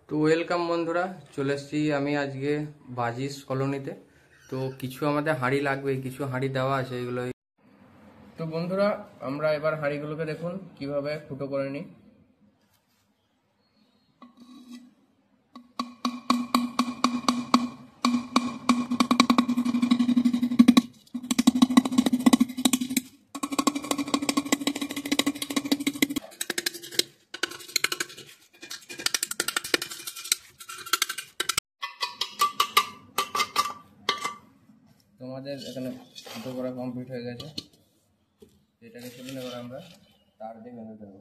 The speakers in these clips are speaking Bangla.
তো ওয়েলকাম বন্ধুরা, চলে এসেছি আমি আজকে বাজিস কলোনিতে। তো কিছু আমাদের হাঁড়ি লাগবে, কিছু হাঁড়ি দেওয়া আছে এগুলো। তো বন্ধুরা, আমরা এবার হাঁড়িগুলোকে দেখুন কিভাবে ফুটো করে নিই। তোমাদের এখানে ফুটো করা কমপ্লিট হয়ে গেছে। এটাকে চলুন এবার আমরা তার দিয়ে বেঁধে দেবো।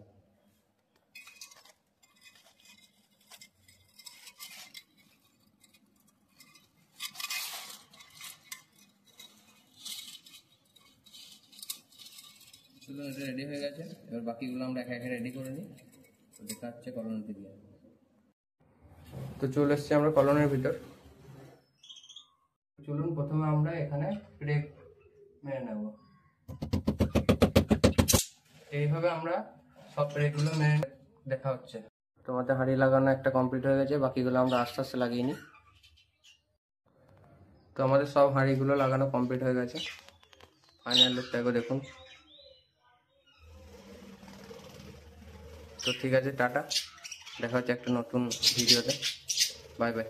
চলুন, এটা রেডি হয়ে গেছে। এবার বাকিগুলো আমরা একা একা রেডি করে নিই। তো দেখা হচ্ছে কলোনিতে দিয়ে। তো চলে এসছি আমরা কলোনির ভিতর। চলুন প্রথমে আমরা এখানে ব্রেক মেরে নেব। এইভাবে আমরা সব ব্রেকগুলো মেরে দেখা হচ্ছে। তোমাদের হাঁড়ি লাগানো একটা কমপ্লিট হয়ে গেছে, বাকিগুলো আমরা আস্তে আস্তে লাগিয়ে নিই। তো আমাদের সব হাঁড়িগুলো লাগানো কমপ্লিট হয়ে গেছে। ফাইনাল লুকটাকে দেখুন। তো ঠিক আছে, টাটা, দেখা হচ্ছে একটা নতুন ভিডিওতে। Bye bye.